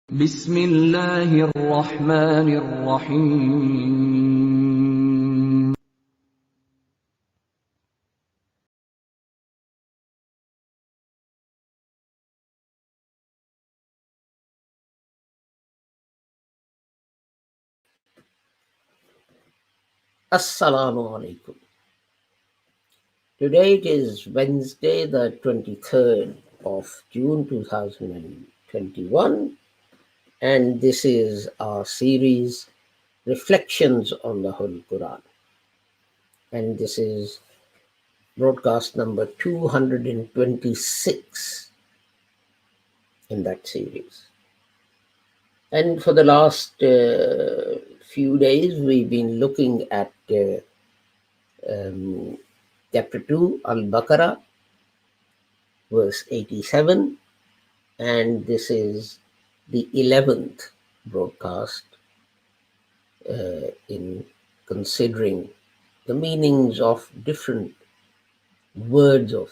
بسم الله الرحمن الرحيم Assalamu alaikum. Today it is Wednesday, the 23rd of June 2021, and this is our series Reflections on the Holy Quran. And this is broadcast number 226 in that series. And for the last few days, we've been looking at chapter 2, Al-Baqarah, verse 87, and this is the 11th broadcast in considering the meanings of different words of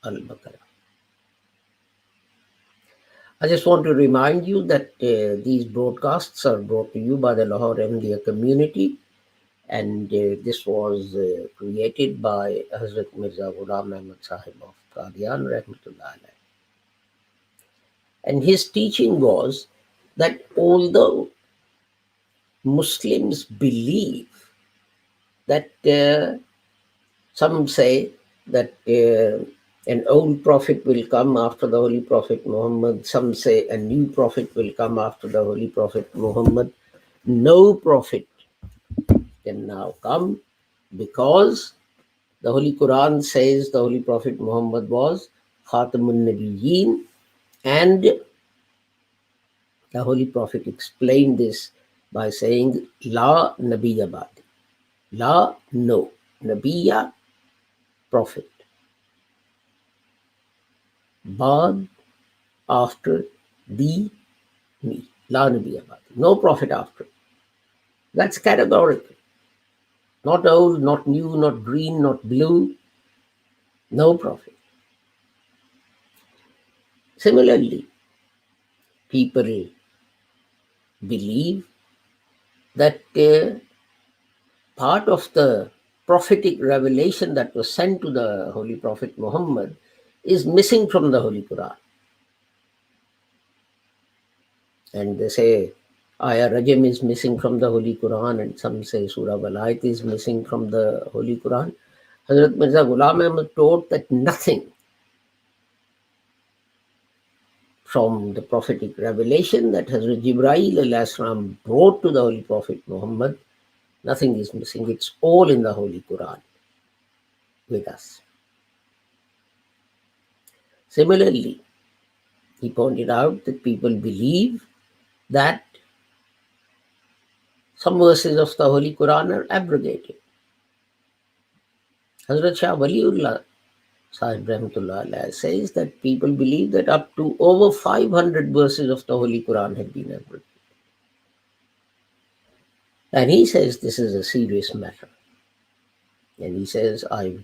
Al-Baqarah. I just want to remind you that these broadcasts are brought to you by the Lahore Ahmadiyya community, and this was created by Hazrat Mirza Ghulam Ahmad Sahib of Qadian, Rahmatullah Alayh. And his teaching was that although Muslims believe that some say that an old prophet will come after the Holy Prophet Muhammad, some say a new prophet will come after the Holy Prophet Muhammad. No prophet can now come because the Holy Quran says the Holy Prophet Muhammad was Khatamun Nabiyyin, and the Holy Prophet explained this by saying, La Nabiyya Ba'di. La, no. Nabiyya, prophet. Ba'd, after, the, me. La Nabiyya Ba'di. No prophet after. That's categorical. Not old, not new, not green, not blue. No prophet. Similarly, people believe that part of the prophetic revelation that was sent to the Holy Prophet Muhammad is missing from the Holy Quran. And they say Ayah Rajam is missing from the Holy Quran, and some say Surah Walayat is missing from the Holy Quran. Hazrat Mirza Ghulam Ahmad taught that nothing from the prophetic revelation that Hazrat Jibreel brought to the Holy Prophet Muhammad, nothing is missing. It's all in the Holy Quran with us. Similarly, he pointed out that people believe that some verses of the Holy Quran are abrogated. Hazrat Shah Waliullah Sahib Rahmatullah Alayh says that people believe that up to over 500 verses of the Holy Quran have been abrogated. And he says this is a serious matter. And he says, I've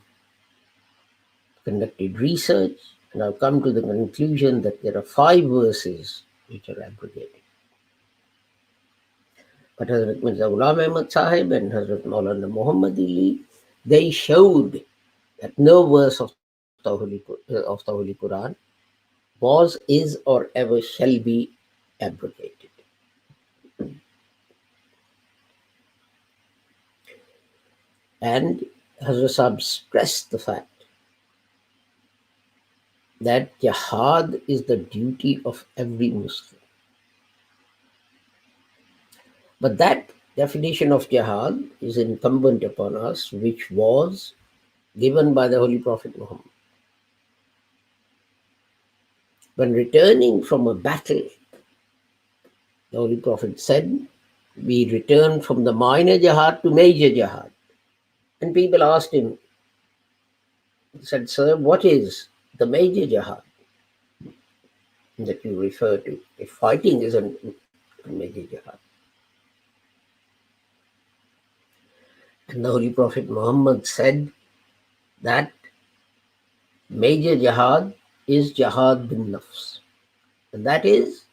conducted research and I've come to the conclusion that there are 5 verses which are abrogated. But Hazrat Mirza Ghulam Ahmad Sahib and Hazrat Maulana Muhammad Ali, they showed that no verse of the Holy Quran was, is, or ever shall be abrogated. And Hazrat Sahib stressed the fact that jihad is the duty of every Muslim. But that definition of jihad is incumbent upon us, which was given by the Holy Prophet Muhammad. When returning from a battle, the Holy Prophet said, we return from the minor jihad to major jihad. And people asked him, said, sir, what is the major jihad that you refer to? If fighting is a major jihad. And the Holy Prophet Muhammad said that major jihad is jihad bin nafs. And that is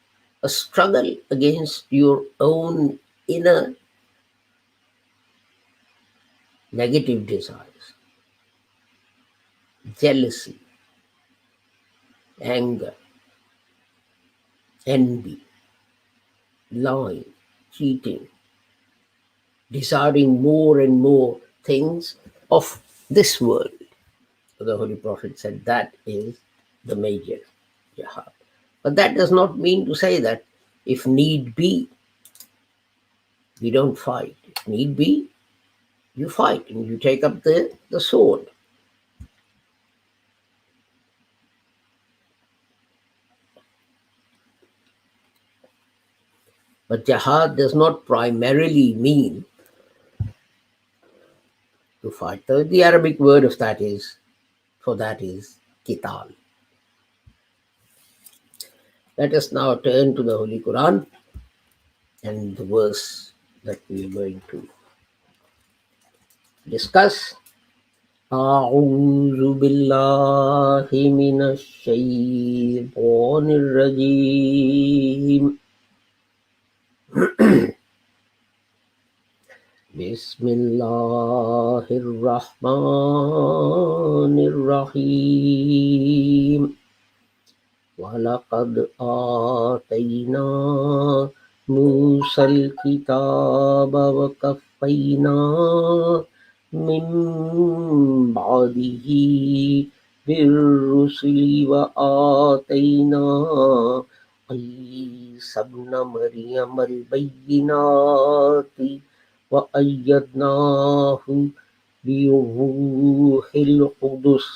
a struggle against your own inner negative desires, jealousy, anger, envy, lying, cheating, desiring more and more things of this world. The Holy Prophet said that is the major jihad. But that does not mean to say that if need be, we don't fight. If need be, you fight and you take up the sword. But jihad does not primarily mean to fight. The Arabic word of that is for that is qital. Let us now turn to the Holy Quran and the verse that we are going to discuss. أعوذ بالله من الشيطان الرجيم بسم الله الرحمن الرحيم وَلَقَدْ آتَيْنَا مُوسَى الْكِتَابَ وَقَفَّيْنَا مِنْ بَعْدِهِ بِالرُّسُلِ وَآتَيْنَا عِيسَى ابْنَ مَرْيَمَ الْبَيِّنَاتِ وَأَيَّدْنَاهُ بِرُوحِ الْقُدُسِ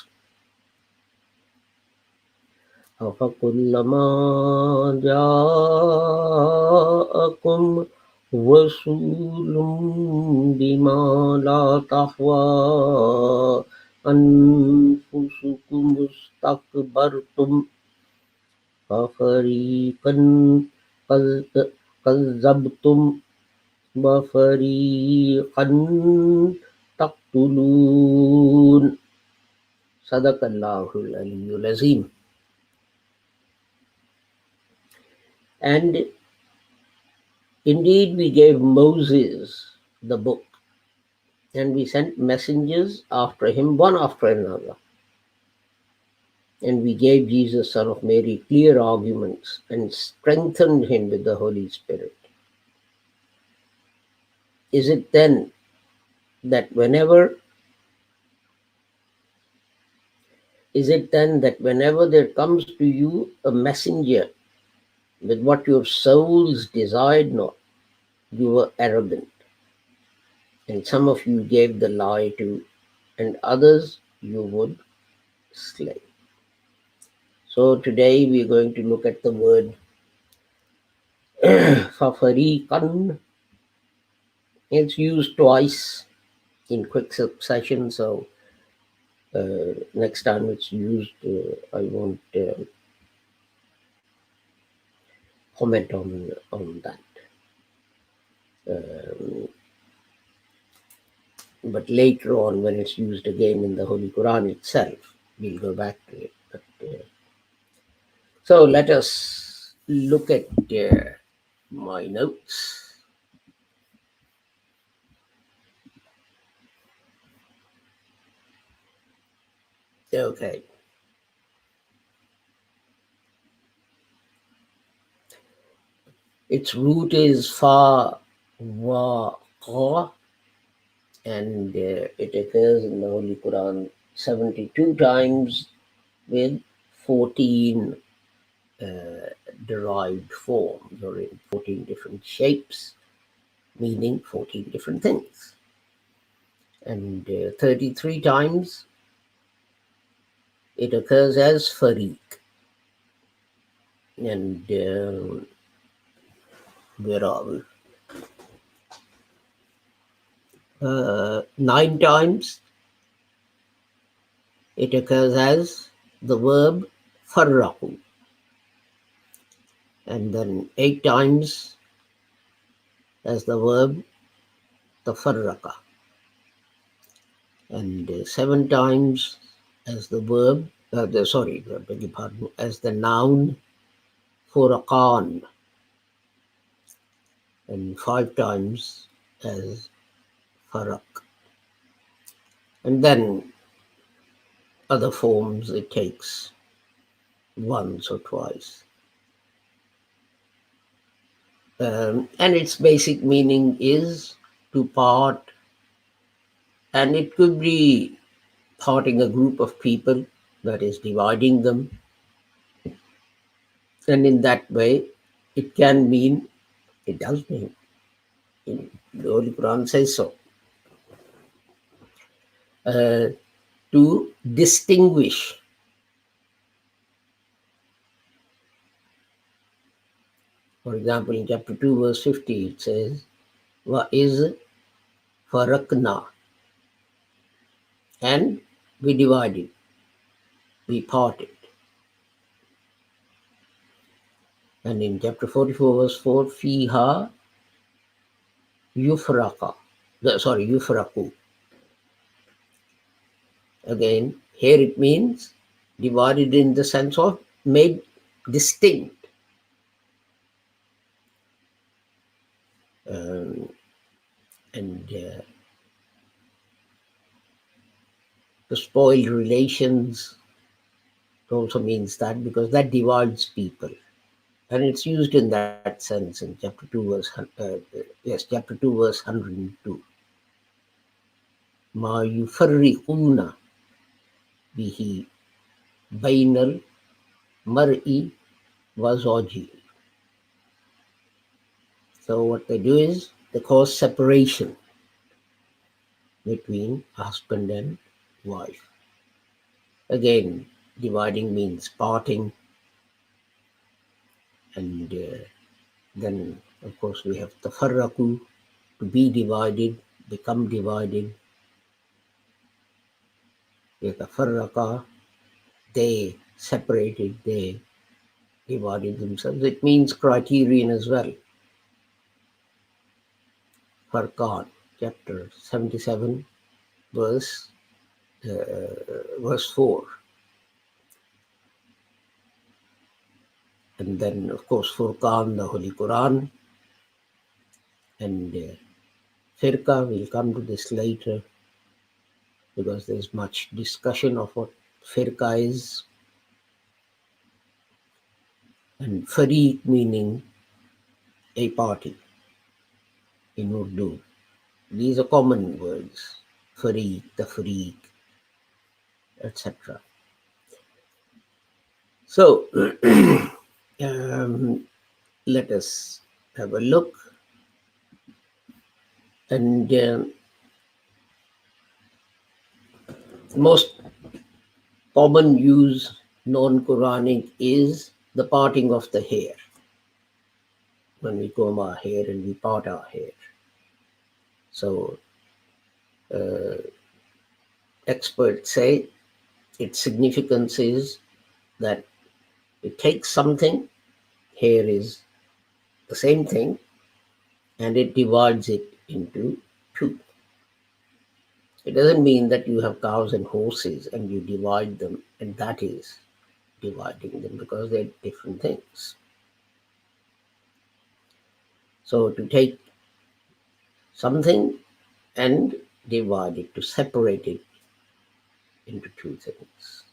أَفَكُلَّمَا جَاءَكُمْ رَسُولٌ بِمَا لَا تَهْوَى أَنفُسُكُمُ اسْتَكْبَرْتُمْ فَفَرِيقًا كَذَّبْتُمْ وَفَرِيقًا تَقْتُلُونَ. صدق الله العلي العظيم. And indeed, we gave Moses the book, and we sent messengers after him, one after another. And we gave Jesus, son of Mary, clear arguments and strengthened him with the Holy Spirit. Is it then that whenever there comes to you a messenger with what your souls desired not, you were arrogant, and some of you gave the lie to, and others you would slay? So today we are going to look at the word fafariqan. It's used twice in quick succession, so next time it's used, I won't comment on that. But later on, when it's used again in the Holy Quran itself, we'll go back to it. So let us look at my notes. Okay. Its root is fa wa qa, and it occurs in the Holy Quran 72 times with 14 derived forms, or in 14 different shapes, meaning 14 different things. And 33 times it occurs as fariq. And where are we? 9 times it occurs as the verb farraqu. And then 8 times as the verb tafarraqa. And 7 times as the verb, beg your pardon, as the noun furqan. and 5 times as farak. And then other forms it takes once or twice. And its basic meaning is to part, and it could be parting a group of people, that is, dividing them. And in that way, it can mean, it does mean, in the Holy Quran says so, uh, to distinguish. For example, in chapter 2, verse 50, it says, Wa is farakna, and we divided, we parted. And in chapter 44, verse 4, Fiha yufraka, yufraku. Again, here it means divided in the sense of made distinct. Um, and to spoil relations also means that, because that divides people. And it's used in that sense in chapter 2, chapter 2, verse 102. Ma yufarriquna bihi bainal mar'i wa zawji. So what they do is they cause separation between husband and wife. Again, dividing means parting, and then of course we have tafarraku, to be divided, become divided. Yatafarraka, they separated, they divided themselves. It means criterion as well. Furqan, chapter 77, verse 4. And then, of course, Furqan, the Holy Quran, and Firqa, we'll come to this later, because there's much discussion of what Firqa is. And Fariq meaning a party in Urdu. These are common words, Fariq, Tafriq, etc. So, let us have a look. And most common use, non-Quranic, is the parting of the hair. When we comb our hair and we part our hair. So experts say its significance is that it takes something, hair is the same thing, and it divides it into two. It doesn't mean that you have cows and horses and you divide them, and that is dividing them, because they're different things. So to take something and divide it, to separate it into two things.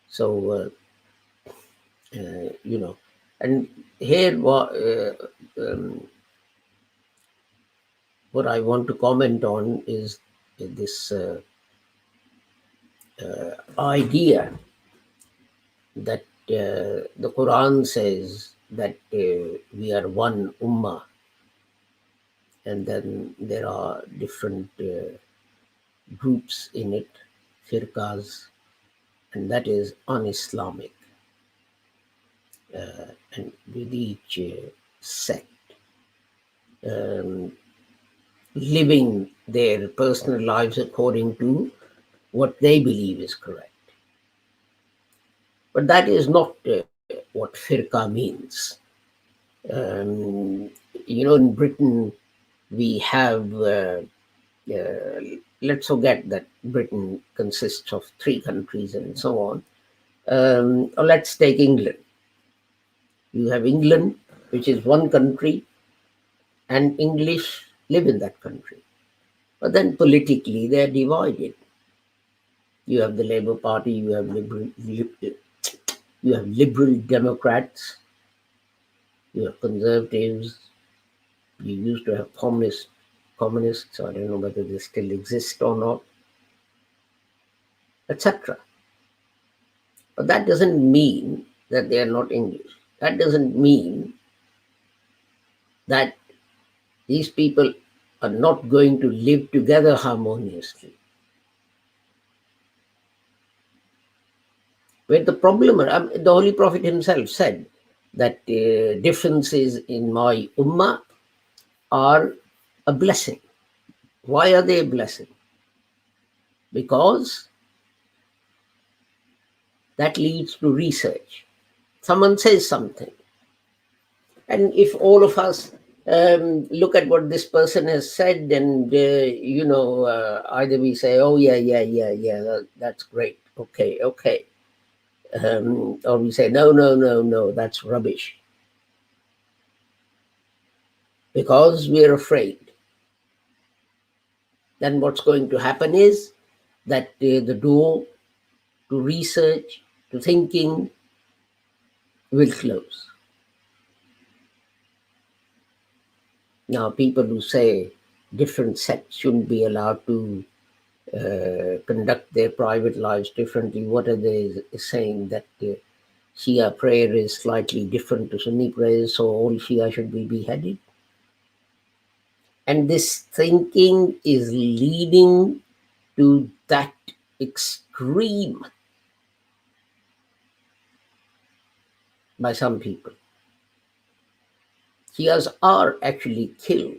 So, and here what I want to comment on is this idea that the Quran says that we are one ummah, and then there are different groups in it, firqas, and that is un-Islamic. And with each sect living their personal lives according to what they believe is correct. But that is not what firqa means. In Britain, we have, let's forget that Britain consists of 3 countries and so on. Or let's take England. You have England, which is one country, and English live in that country. But then politically they are divided. You have the Labour Party, you have Liberal Democrats, you have Conservatives, you used to have communists, I don't know whether they still exist or not, etc. But that doesn't mean that they are not English. That doesn't mean that these people are not going to live together harmoniously. Where the problem, the Holy Prophet himself said that differences in my ummah are a blessing. Why are they a blessing? Because that leads to research. Someone says something, and if all of us look at what this person has said, and either we say, "Oh yeah, that's great, okay," or we say, "No, that's rubbish," because we're afraid. Then what's going to happen is that the door to research, to thinking, will close. Now, people who say different sects shouldn't be allowed to conduct their private lives differently, what are they saying? That Shia prayer is slightly different to Sunni prayer, so all Shia should be beheaded? And this thinking is leading to that extreme by some people. Shias are actually killed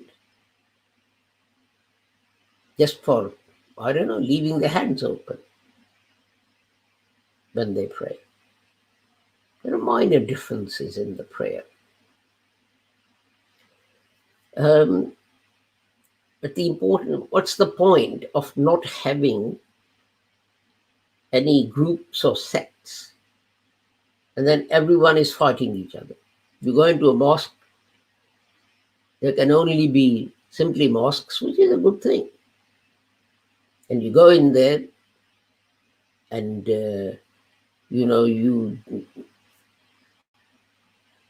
just for, I don't know, leaving their hands open when they pray. There are minor differences in the prayer. But what's the point of not having any groups or sects, and then everyone is fighting each other? You go into a mosque, there can only be simply mosques, which is a good thing. And you go in there and, you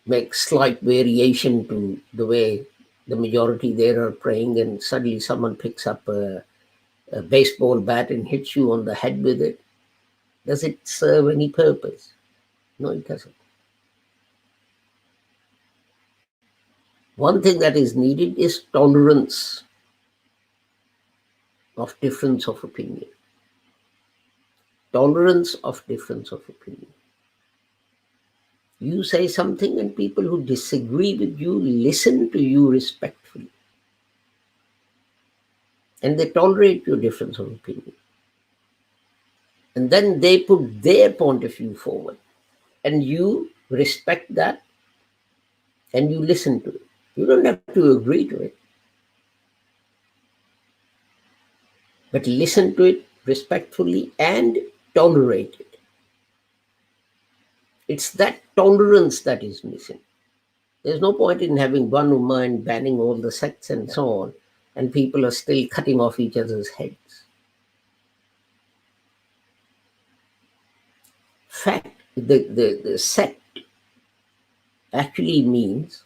make slight variation to the way the majority there are praying, and suddenly someone picks up a baseball bat and hits you on the head with it. Does it serve any purpose? No, it doesn't. One thing that is needed is tolerance of difference of opinion. Tolerance of difference of opinion. You say something and people who disagree with you listen to you respectfully. And they tolerate your difference of opinion. And then they put their point of view forward. And you respect that and you listen to it. You don't have to agree to it. But listen to it respectfully and tolerate it. It's that tolerance that is missing. There's no point in having one ummah and banning all the sects and so on, and people are still cutting off each other's heads. Fact, the sect actually means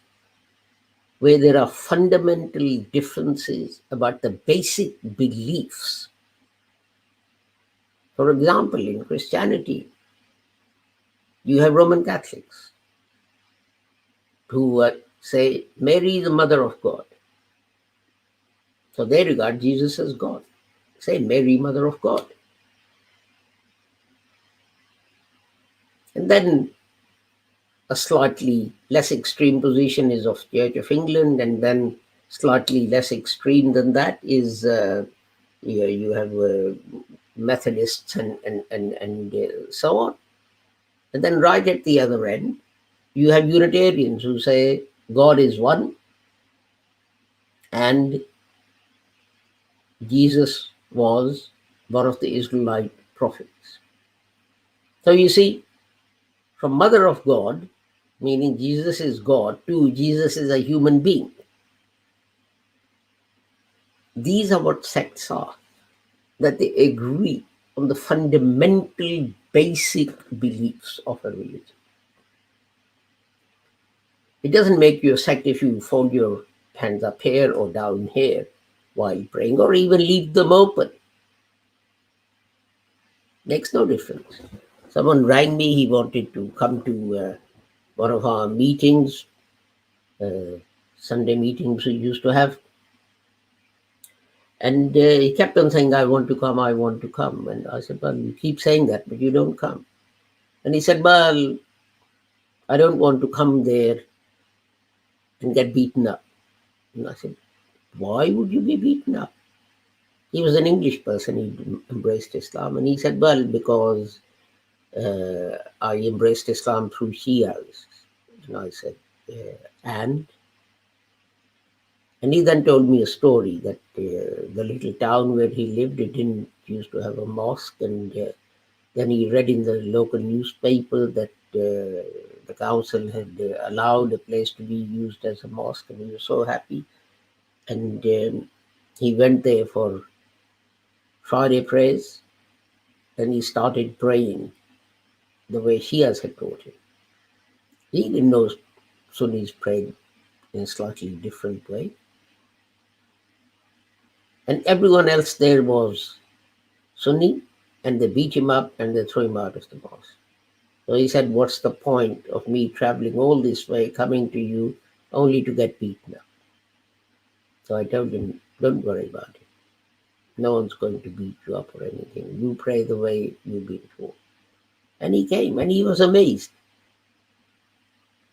where there are fundamental differences about the basic beliefs. For example, in Christianity, you have Roman Catholics who say Mary is the mother of God. So they regard Jesus as God. Say Mary, mother of God. And then a slightly less extreme position is of Church of England, and then slightly less extreme than that is you have Methodists and so on. And then right at the other end, you have Unitarians who say God is one and Jesus was one of the Israelite prophets. So you see, from Mother of God, meaning Jesus is God. Two, Jesus is a human being. These are what sects are, that they agree on the fundamental basic beliefs of a religion. It doesn't make you a sect if you fold your hands up here or down here while praying, or even leave them open. Makes no difference. Someone rang me, he wanted to come to one of our meetings, Sunday meetings we used to have. And he kept on saying, I want to come, I want to come. And I said, well, you keep saying that, but you don't come. And he said, well, I don't want to come there and get beaten up. And I said, why would you be beaten up? He was an English person, he embraced Islam. And he said, well, because I embraced Islam through Shias. And I said, and? And he then told me a story that the little town where he lived, it didn't used to have a mosque. And then he read in the local newspaper that the council had allowed a place to be used as a mosque, and he was so happy. And he went there for Friday prayers, and he started praying the way Shias had taught him. He didn't know Sunnis prayed in a slightly different way. And everyone else there was Sunni, and they beat him up and they threw him out of the mosque. So he said, what's the point of me traveling all this way, coming to you, only to get beaten up? So I told him, don't worry about it. No one's going to beat you up or anything. You pray the way you've been taught. And he came and he was amazed.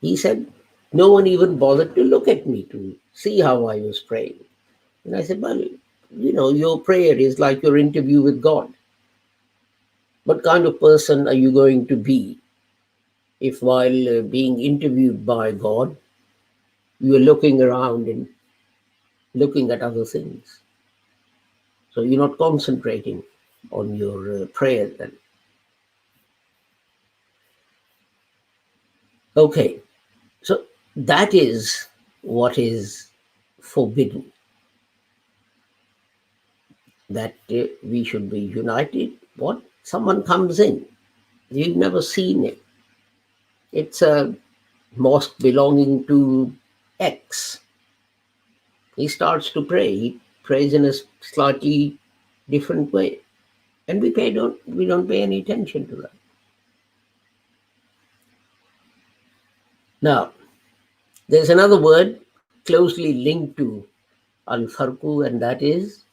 He said, no one even bothered to look at me to see how I was praying. And I said, well, your prayer is like your interview with God. What kind of person are you going to be if while being interviewed by God, you are looking around and looking at other things? So you're not concentrating on your prayer then. Okay, so that is what is forbidden, that we should be united. What? Someone comes in, you've never seen it. It's a mosque belonging to X. He starts to pray. He prays in a slightly different way, and we don't pay any attention to that. Now, there's another word closely linked to al-farqu, and that is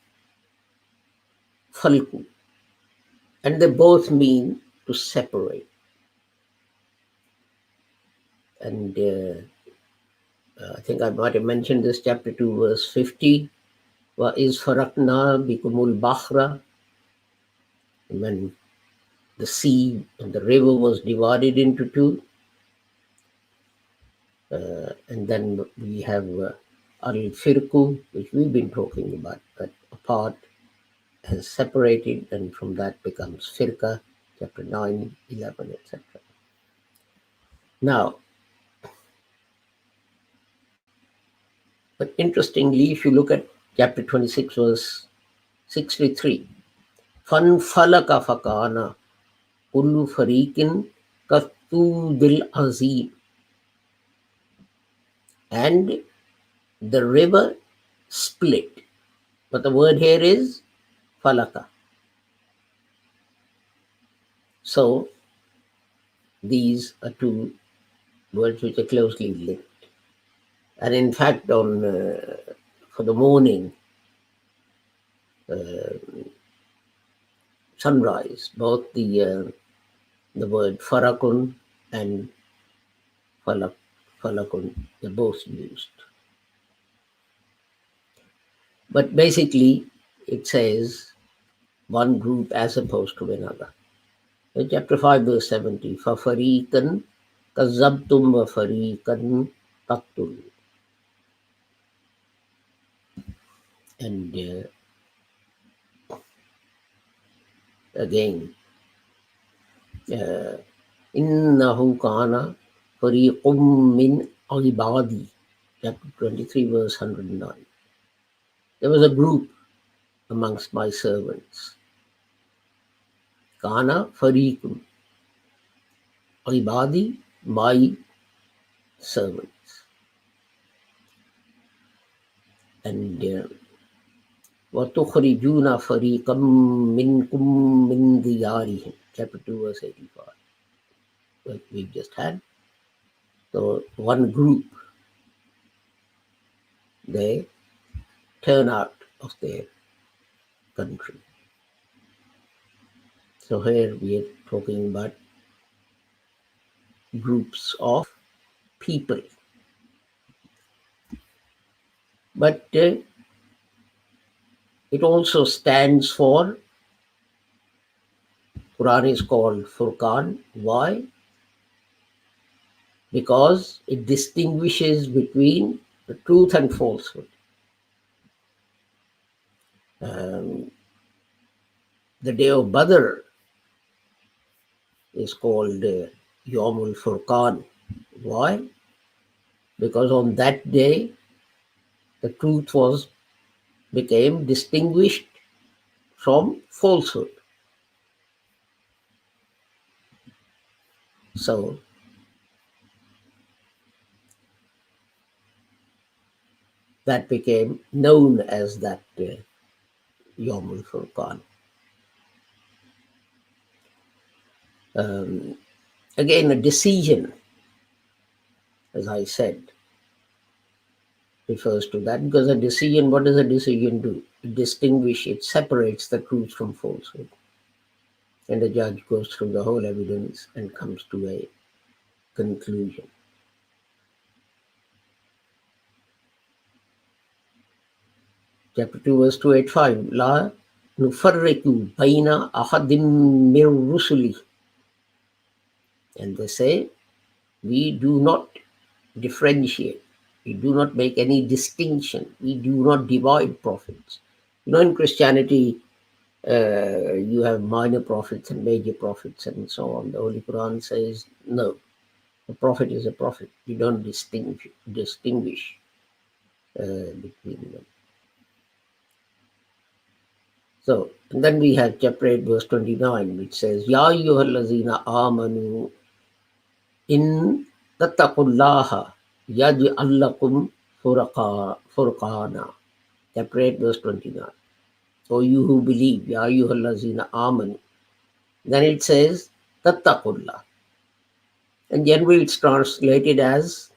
falku. And they both mean to separate. And I think I might have mentioned this, chapter 2, verse 50. Wa is farakna bikumul bahra. When the sea and the river was divided into two. And then we have al-firku, which we've been talking about, that a part has separated, and from that becomes firqa, chapter 9, 11, etc. Now, but interestingly, if you look at chapter 26, verse 63, فَانْفَلَكَ فَكَانَ كُلُّ فَرِيقٍ كَالطُّودِ الْعَظِيمِ. And the river split. But the word here is falaka. So these are two words which are closely linked. And in fact, for the morning sunrise, both the word farakun and falakun, they're both used. But basically, it says one group as opposed to another. In chapter 5, verse 70, فَفَرِيقًا كَذَّبْتُمْ وَفَرِيقًا تَقْتُلُونَ. And again, إِنَّهُ كَانَ Fariqum min ibadi, chapter 23, verse 109. There was a group amongst my servants. Kana fariqum ibadi, my servants. And وَتُخْرِجُونَ فَرِيقًا مِّنْكُم مِّن دِيَارِهِمْ, chapter 2, verse 85, that we just had. So one group, they turn out of their country. So here we are talking about groups of people. But it also stands for, Quran is called Furqan. Why? Because it distinguishes between the truth and falsehood. Um, the day of Badr is called Yawmul Furqan. Why? Because on that day, the truth became distinguished from falsehood. So that became known as that Yawmul Furqan. Again, a decision, as I said, refers to that, because a decision, what does a decision do? It separates the truth from falsehood. And the judge goes through the whole evidence and comes to a conclusion. Chapter 2, verse 285. La nufarriku baina ahadim mir rusuli. And they say, we do not differentiate. We do not make any distinction. We do not divide prophets. In Christianity, you have minor prophets and major prophets and so on. The Holy Quran says, no, a prophet is a prophet. You don't distinguish between them. So, and then we have chapter 8, verse 29, which says, Ya ayyuhallazina amanu in tattaqullaha yaj'al lakum furqana. Chapter 8, verse 29. O you who believe, Ya ayyuhallazina amanu. Then it says, tattaqullah. And generally it's translated as,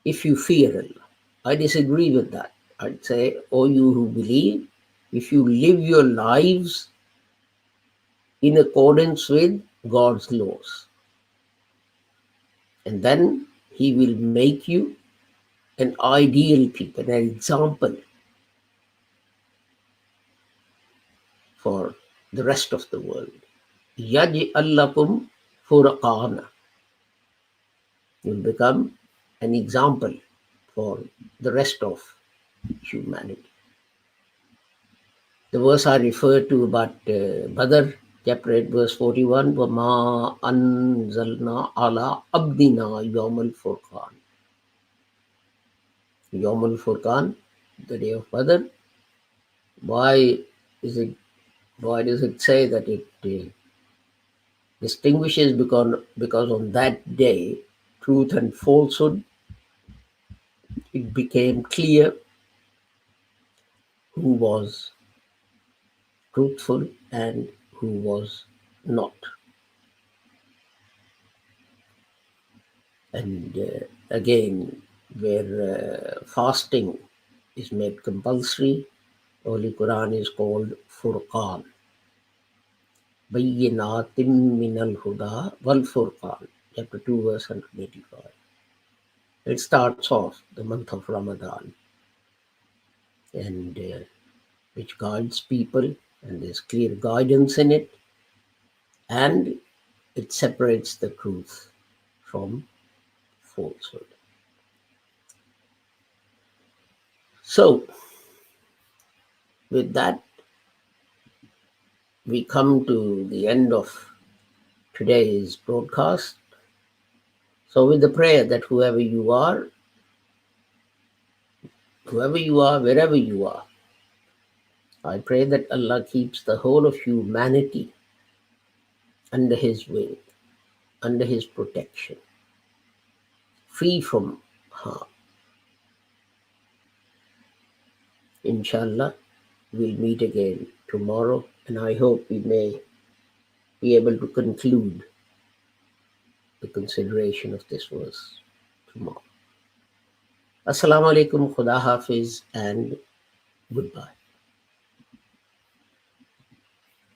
if you fear Allah. I disagree with that. I'd say, O you who believe, if you live your lives in accordance with God's laws, and then He will make you an ideal people, an example for the rest of the world. Yaj'al lakum furqana. You'll become an example for the rest of humanity. The verse I referred to about Badr, chapter 8, verse 41, وَمَا أَنزَلْنَا عَلَىٰ عَبْدِنَا يَوْمَ الْفُرْقَانِ. Yawm al-Furqan, the day of Badr. Why does it say that it distinguishes? Because on that day, truth and falsehood, it became clear who was truthful and who was not. And again, where fasting is made compulsory, Holy Quran is called Furqan. Bayyinatim minal huda wal furqan. Chapter 2, verse 185. It starts off the month of Ramadan, and which guides people, and there's clear guidance in it, and it separates the truth from falsehood. So, with that, we come to the end of today's broadcast. So with the prayer that whoever you are, wherever you are, I pray that Allah keeps the whole of humanity under His wing, under His protection, free from harm. Inshallah, we'll meet again tomorrow, and I hope we may be able to conclude the consideration of this verse tomorrow. Assalamu alaikum, Khuda Hafiz, and goodbye.